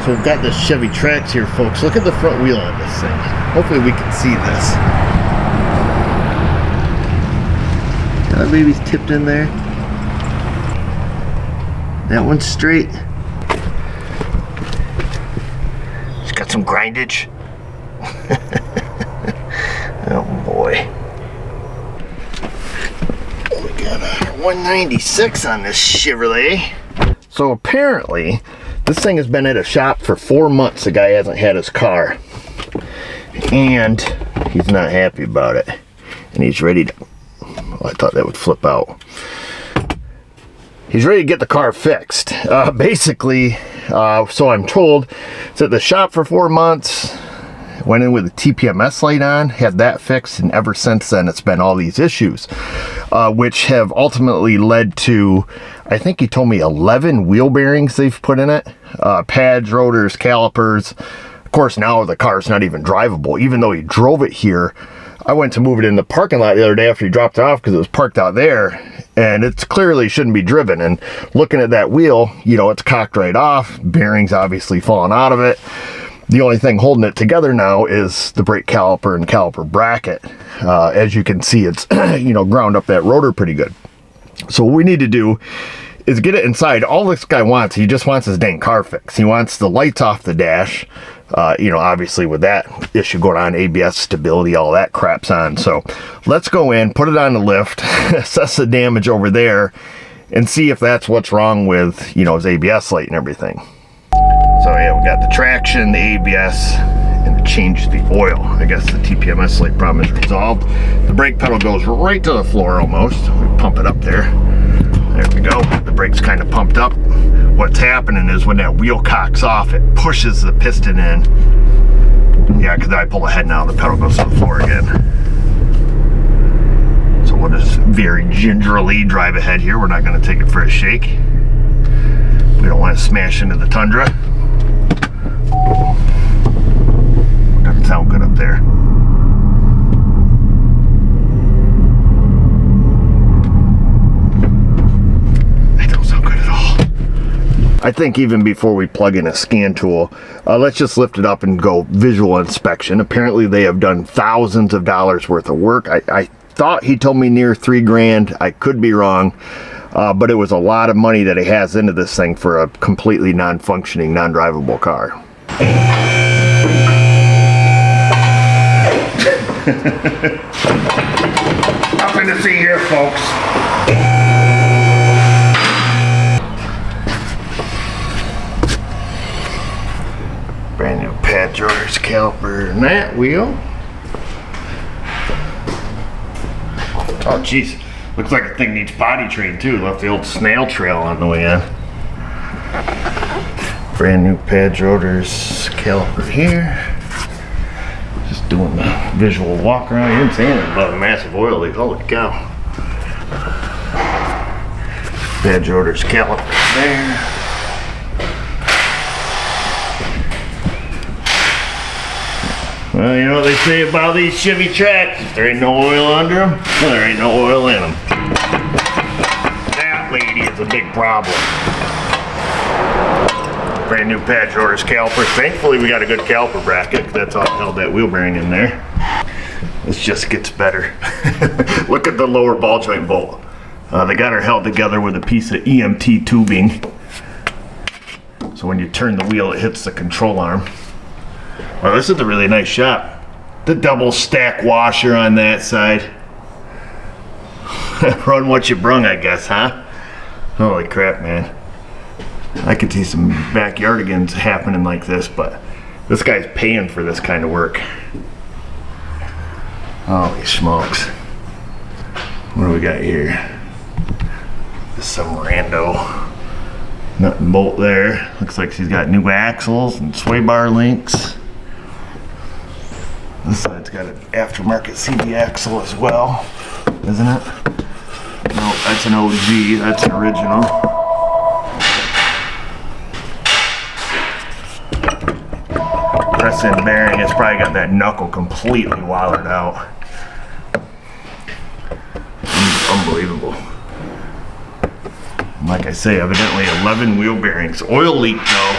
So we've got this Chevy Trax here, folks. Look at the front wheel on this thing. Hopefully we can see this. That baby's tipped in there. That one's straight. It's got some grindage. Oh boy. We got a 196 on this Chevrolet. So apparently, this thing has been at a shop for 4 months. The guy hasn't had his car. And he's not happy about it. And he's ready to... Well, I thought that would flip out. He's ready to get the car fixed. Basically, so I'm told, it's at the shop for 4 months. Went in with a TPMS light on, had that fixed, and ever since then it's been all these issues, which have ultimately led to, I think he told me 11 wheel bearings they've put in it, pads, rotors, calipers. Of course, now the car's not even drivable, even though he drove it here. I went to move it in the parking lot the other day after he dropped it off because it was parked out there, and it's clearly shouldn't be driven. And looking at that wheel, you know, it's cocked right off, bearings obviously falling out of it. The only thing holding it together now is the brake caliper and caliper bracket. As you can see, it's, you know, ground up that rotor pretty good. So what we need to do is get it inside. All this guy wants, he just wants his dang car fixed. He wants the lights off the dash. You know, obviously with that issue going on, ABS stability, all that crap's on. So let's go in, put it on the lift, assess the damage over there, and see if that's what's wrong with, you know, his ABS light and everything. So yeah, we got the traction, the ABS, and it changed the oil. I guess the TPMS light problem is resolved. The brake pedal goes right to the floor almost. We pump it up there. There we go. The brake's kind of pumped up. What's happening is when that wheel cocks off, it pushes the piston in. Yeah, because I pull the head now, the pedal goes to the floor again. So we'll just very gingerly drive ahead here. We're not going to take it for a shake. We don't want to smash into the Tundra. Doesn't sound good up there. That don't sound good at all. I think even before we plug in a scan tool, let's just lift it up and go visual inspection. Apparently they have done thousands of dollars worth of work. I thought he told me near $3,000. I could be wrong. But it was a lot of money that he has into this thing for a completely non-functioning, non-drivable car. Nothing to see here, folks. Brand new pad rotors, caliper, and that wheel. Oh, jeez. Looks like the thing needs potty train too. Left the old snail trail on the way in. Brand new pad rotors, caliper here. Just doing the visual walk around. You didn't say anything about a massive oil leak. Holy cow. Pad rotors, caliper there. Well, you know what they say about these Chevy Trax? If there ain't no oil under them, well, there ain't no oil in them. That lady is a big problem. Brand new pad rotors, calipers. Thankfully, we got a good caliper bracket. That's all held that wheel bearing in there. This just gets better. Look at the lower ball joint bolt. They got her held together with a piece of EMT tubing. So when you turn the wheel, it hits the control arm. Well, this is a really nice shop. The double stack washer on that side. Run what you brung, I guess, huh? Holy crap, man. I could see some backyardigans happening like this, but this guy's paying for this kind of work. Holy smokes. What do we got here? Some rando nut and bolt there. Looks like she's got new axles and sway bar links. This side's got an aftermarket CV axle as well, isn't it? No, that's an OG, that's an original. Press-in bearing, it's probably got that knuckle completely wallered out. Unbelievable. Like I say, evidently 11 wheel bearings. Oil leak though.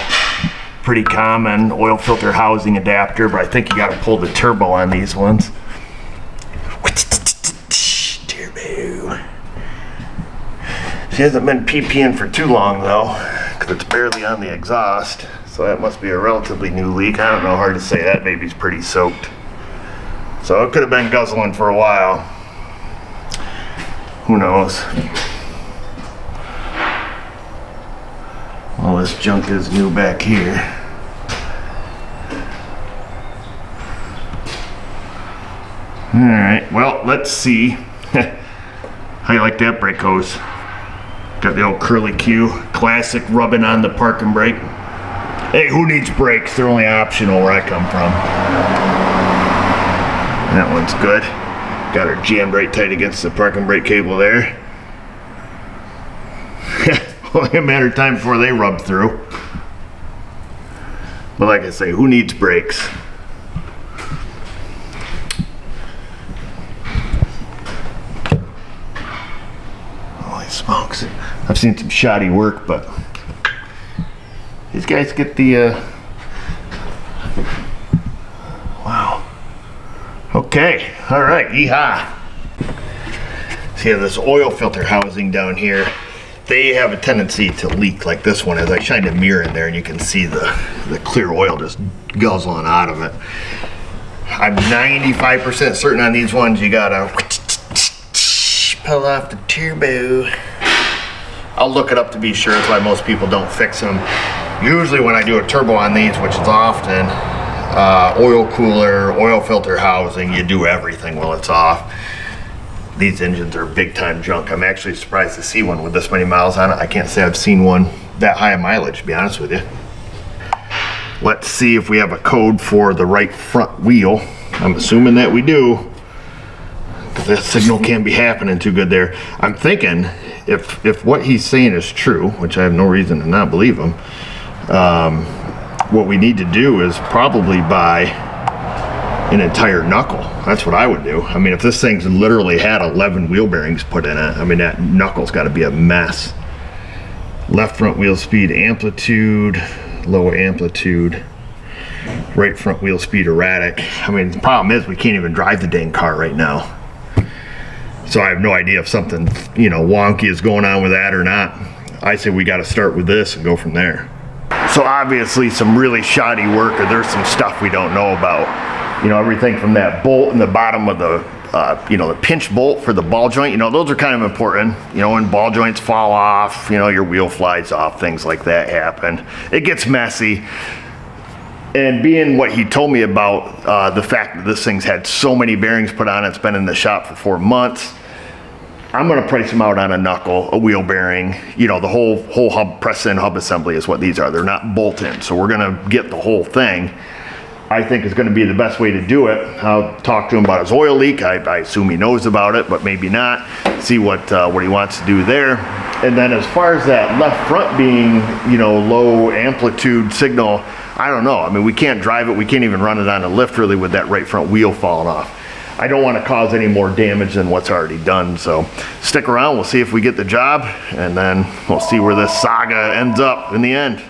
pretty common oil filter housing adapter, but I think you got to pull the turbo on these ones. Turbo. She hasn't been PPing for too long though, because it's barely on the exhaust, so that must be a relatively new leak. I don't know, hard to say. That baby's pretty soaked. So it could have been guzzling for a while. Who knows? All this junk is new back here. Alright, well, let's see how you like that brake hose. Got the old curly Q, classic rubbing on the parking brake. Hey, who needs brakes? They're only optional where I come from. That one's good. Got her jammed right tight against the parking brake cable there. Only a matter of time before they rub through. But like I say, who needs brakes? Holy smokes. I've seen some shoddy work, but these guys get the wow. Okay, all right, yeehaw. So you have this oil filter housing down here. They have a tendency to leak like this one. As I shine a mirror in there and you can see the clear oil just guzzling out of it. I'm 95% certain on these ones you gotta pull off the turbo. I'll look it up to be sure. That's why most people don't fix them. Usually when I do a turbo on these, which is often, oil cooler, oil filter housing, you do everything while it's off. These engines are big time junk. I'm actually surprised to see one with this many miles on it. I can't say I've seen one that high of mileage, to be honest with you. Let's see if we have a code for the right front wheel. I'm assuming that we do, because that signal can't be happening too good there. I'm thinking if what he's saying is true, which I have no reason to not believe him, what we need to do is probably buy an entire knuckle. That's what I would do. I mean, if this thing's literally had 11 wheel bearings put in it, I mean, that knuckle's got to be a mess. Left front wheel speed amplitude, low amplitude, right front wheel speed erratic. I mean, the problem is we can't even drive the dang car right now. So I have no idea if something, you know, wonky is going on with that or not. I say we got to start with this and go from there. So obviously some really shoddy work, or there's some stuff we don't know about. You know, everything from that bolt in the bottom of the, you know, the pinch bolt for the ball joint, you know, those are kind of important. You know, when ball joints fall off, you know, your wheel flies off, things like that happen. It gets messy. And being what he told me about the fact that this thing's had so many bearings put on it, it's been in the shop for 4 months, I'm gonna price them out on a knuckle, a wheel bearing, you know, the whole hub, press-in hub assembly is what these are. They're not bolt-in, so we're gonna get the whole thing. I think is going to be the best way to do it. I'll talk to him about his oil leak. I assume he knows about it, but maybe not. See what he wants to do there. And then as far as that left front being, you know, low amplitude signal, I don't know. I mean, we can't drive it. We can't even run it on a lift really with that right front wheel falling off. I don't want to cause any more damage than what's already done. So stick around. We'll see if we get the job, and then we'll see where this saga ends up in the end.